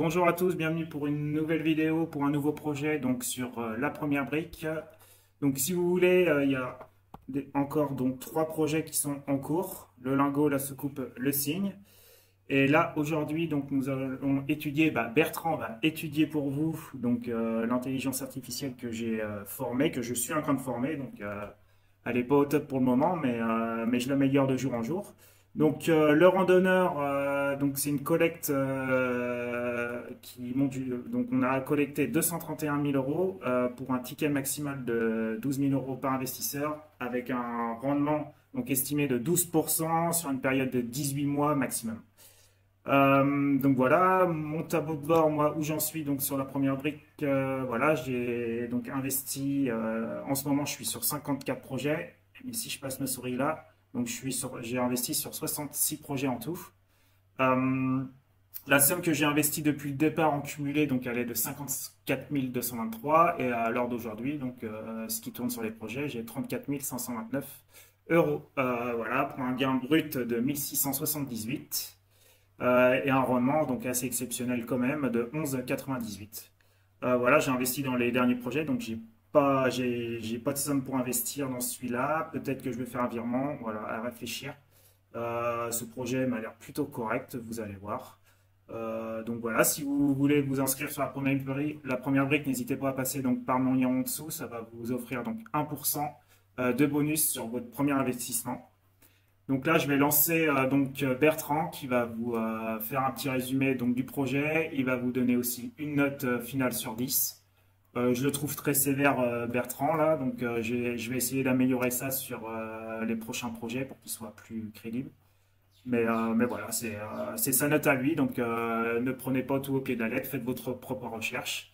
Bonjour à tous, bienvenue pour une nouvelle vidéo, pour un nouveau projet donc sur la première brique. Donc si vous voulez, il y a encore donc trois projets qui sont en cours, le lingot, la soucoupe, le cygne. Et là aujourd'hui donc nous allons étudier, Bertrand va étudier pour vous donc l'intelligence artificielle que j'ai formée, que je suis en train de former. Donc elle n'est pas au top pour le moment, mais je l'améliore de jour en jour. Donc le randonneur, donc c'est une collecte qui monte donc on a collecté 231 000 euros pour un ticket maximal de 12 000 euros par investisseur avec un rendement donc estimé de 12% sur une période de 18 mois maximum. Donc voilà, mon tableau de bord, moi où j'en suis donc sur la première brique, voilà, j'ai donc investi, en ce moment je suis sur 54 projets, et si je passe ma souris là, donc j'ai investi sur 66 projets en tout. La somme que j'ai investie depuis le départ en cumulé, donc elle est de 54 223 et à l'heure d'aujourd'hui, donc ce qui tourne sur les projets, j'ai 34 529 euros. Voilà, pour un gain brut de 1678 et un rendement donc assez exceptionnel quand même de 11,98. Voilà, j'ai investi dans les derniers projets, donc j'ai pas de somme pour investir dans celui-là. Peut-être que je vais faire un virement, voilà, à réfléchir. Ce projet m'a l'air plutôt correct, vous allez voir. Donc voilà, si vous voulez vous inscrire sur la première brique, n'hésitez pas à passer donc par mon lien en dessous, ça va vous offrir donc 1% de bonus sur votre premier investissement. Donc là, je vais lancer Bertrand qui va vous faire un petit résumé donc, du projet. Il va vous donner aussi une note finale sur 10. Je le trouve très sévère, Bertrand, là. Donc je vais essayer d'améliorer ça sur les prochains projets pour qu'il soit plus crédible. Mais voilà, c'est sa note à lui. Donc ne prenez pas tout au pied de la lettre. Faites votre propre recherche.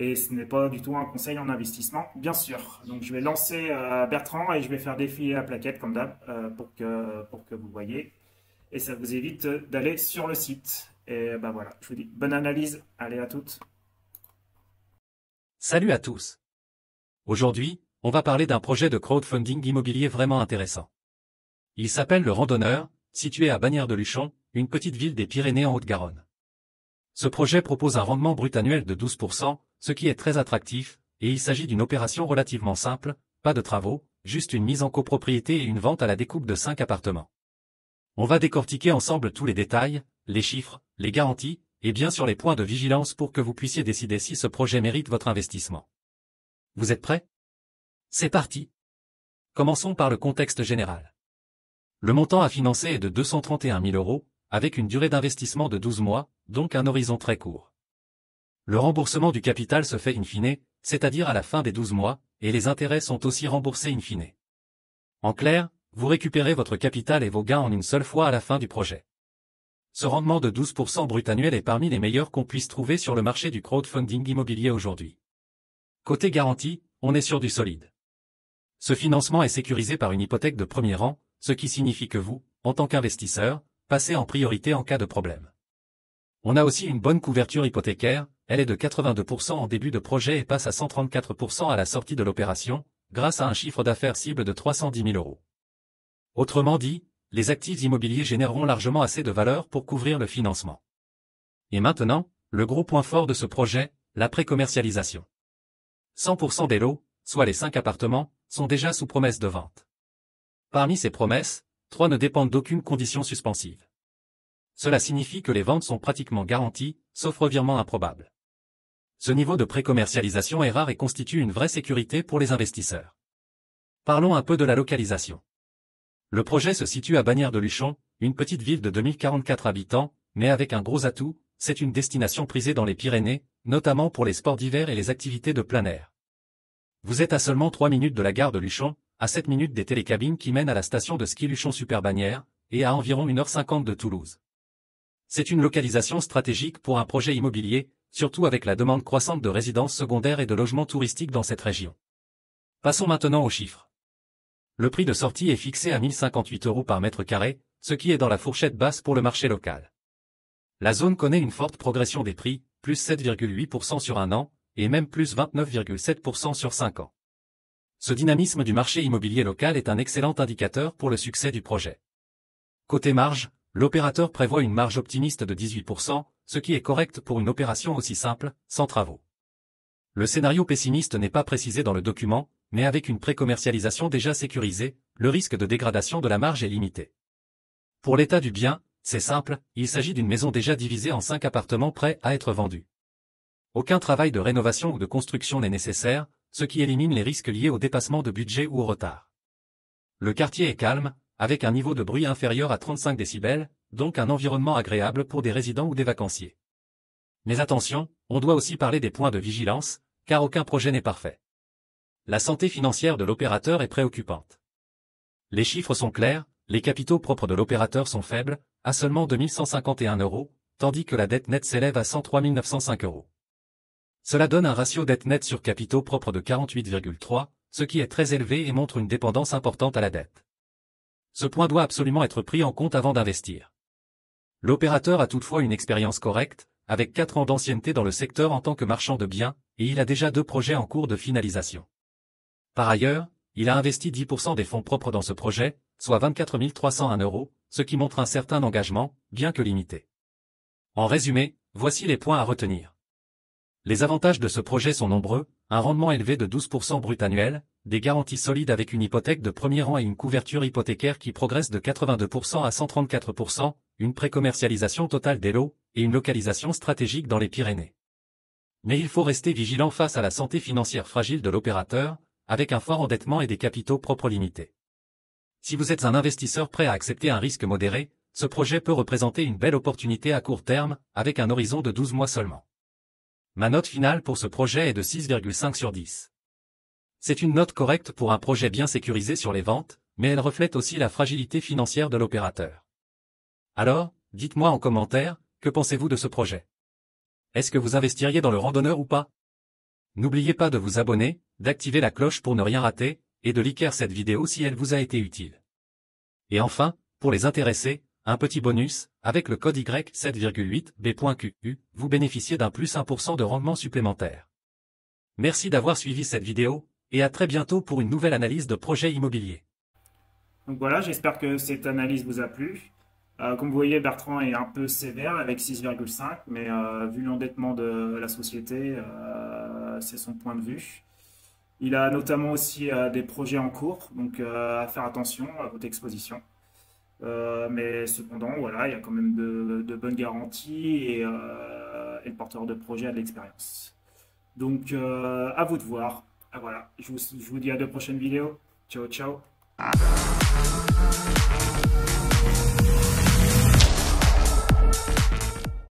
Et ce n'est pas du tout un conseil en investissement, bien sûr. Donc je vais lancer Bertrand et je vais faire défiler la plaquette comme d'hab pour que vous voyez. Et ça vous évite d'aller sur le site. Et ben voilà, je vous dis bonne analyse. Allez à toutes. Salut à tous. Aujourd'hui, on va parler d'un projet de crowdfunding immobilier vraiment intéressant. Il s'appelle Le Randonneur, situé à Bagnères-de-Luchon, une petite ville des Pyrénées en Haute-Garonne. Ce projet propose un rendement brut annuel de 12%, ce qui est très attractif, et il s'agit d'une opération relativement simple, pas de travaux, juste une mise en copropriété et une vente à la découpe de 5 appartements. On va décortiquer ensemble tous les détails, les chiffres, les garanties, et bien sûr les points de vigilance pour que vous puissiez décider si ce projet mérite votre investissement. Vous êtes prêts? C'est parti! Commençons par le contexte général. Le montant à financer est de 231 000 euros, avec une durée d'investissement de 12 mois, donc un horizon très court. Le remboursement du capital se fait in fine, c'est-à-dire à la fin des 12 mois, et les intérêts sont aussi remboursés in fine. En clair, vous récupérez votre capital et vos gains en une seule fois à la fin du projet. Ce rendement de 12% brut annuel est parmi les meilleurs qu'on puisse trouver sur le marché du crowdfunding immobilier aujourd'hui. Côté garantie, on est sur du solide. Ce financement est sécurisé par une hypothèque de premier rang, ce qui signifie que vous, en tant qu'investisseur, passez en priorité en cas de problème. On a aussi une bonne couverture hypothécaire, elle est de 82% en début de projet et passe à 134% à la sortie de l'opération, grâce à un chiffre d'affaires cible de 310 000 euros. Autrement dit, les actifs immobiliers généreront largement assez de valeur pour couvrir le financement. Et maintenant, le gros point fort de ce projet, la précommercialisation. 100% des lots, soit les 5 appartements, sont déjà sous promesse de vente. Parmi ces promesses, 3 ne dépendent d'aucune condition suspensive. Cela signifie que les ventes sont pratiquement garanties, sauf revirement improbable. Ce niveau de précommercialisation est rare et constitue une vraie sécurité pour les investisseurs. Parlons un peu de la localisation. Le projet se situe à Bagnères-de-Luchon, une petite ville de 2044 habitants, mais avec un gros atout, c'est une destination prisée dans les Pyrénées, notamment pour les sports d'hiver et les activités de plein air. Vous êtes à seulement 3 minutes de la gare de Luchon, à 7 minutes des télécabines qui mènent à la station de ski Luchon-Super-Bagnères, et à environ 1h50 de Toulouse. C'est une localisation stratégique pour un projet immobilier, surtout avec la demande croissante de résidences secondaires et de logements touristiques dans cette région. Passons maintenant aux chiffres. Le prix de sortie est fixé à 1058 euros par mètre carré, ce qui est dans la fourchette basse pour le marché local. La zone connaît une forte progression des prix, plus 7,8% sur un an, et même plus 29,7% sur 5 ans. Ce dynamisme du marché immobilier local est un excellent indicateur pour le succès du projet. Côté marge, l'opérateur prévoit une marge optimiste de 18%, ce qui est correct pour une opération aussi simple, sans travaux. Le scénario pessimiste n'est pas précisé dans le document, mais avec une pré-commercialisation déjà sécurisée, le risque de dégradation de la marge est limité. Pour l'état du bien, c'est simple, il s'agit d'une maison déjà divisée en 5 appartements prêts à être vendus. Aucun travail de rénovation ou de construction n'est nécessaire, ce qui élimine les risques liés au dépassement de budget ou au retard. Le quartier est calme, avec un niveau de bruit inférieur à 35 décibels, donc un environnement agréable pour des résidents ou des vacanciers. Mais attention, on doit aussi parler des points de vigilance, car aucun projet n'est parfait. La santé financière de l'opérateur est préoccupante. Les chiffres sont clairs, les capitaux propres de l'opérateur sont faibles, à seulement 2 151 €, tandis que la dette nette s'élève à 103 905 €. Cela donne un ratio dette nette sur capitaux propres de 48,3, ce qui est très élevé et montre une dépendance importante à la dette. Ce point doit absolument être pris en compte avant d'investir. L'opérateur a toutefois une expérience correcte, avec 4 ans d'ancienneté dans le secteur en tant que marchand de biens, et il a déjà 2 projets en cours de finalisation. Par ailleurs, il a investi 10% des fonds propres dans ce projet, soit 24 301 €, ce qui montre un certain engagement, bien que limité. En résumé, voici les points à retenir. Les avantages de ce projet sont nombreux, un rendement élevé de 12% brut annuel, des garanties solides avec une hypothèque de premier rang et une couverture hypothécaire qui progresse de 82% à 134%, une pré-commercialisation totale des lots, et une localisation stratégique dans les Pyrénées. Mais il faut rester vigilant face à la santé financière fragile de l'opérateur, avec un fort endettement et des capitaux propres limités. Si vous êtes un investisseur prêt à accepter un risque modéré, ce projet peut représenter une belle opportunité à court terme, avec un horizon de 12 mois seulement. Ma note finale pour ce projet est de 6,5 sur 10. C'est une note correcte pour un projet bien sécurisé sur les ventes, mais elle reflète aussi la fragilité financière de l'opérateur. Alors, dites-moi en commentaire, que pensez-vous de ce projet? Est-ce que vous investiriez dans le randonneur ou pas? N'oubliez pas de vous abonner, d'activer la cloche pour ne rien rater, et de liker cette vidéo si elle vous a été utile. Et enfin, pour les intéressés, un petit bonus, avec le code Y7,8B.QU, vous bénéficiez d'un plus 1% de rendement supplémentaire. Merci d'avoir suivi cette vidéo, et à très bientôt pour une nouvelle analyse de projet immobilier. Donc voilà, j'espère que cette analyse vous a plu. Comme vous voyez, Bertrand est un peu sévère avec 6,5, mais vu l'endettement de la société, c'est son point de vue. Il a notamment aussi des projets en cours, donc à faire attention à votre exposition. Mais cependant, voilà, il y a quand même de bonnes garanties et le porteur de projet a de l'expérience. Donc, à vous de voir. Ah, voilà, je vous dis à de prochaines vidéos. Ciao, ciao.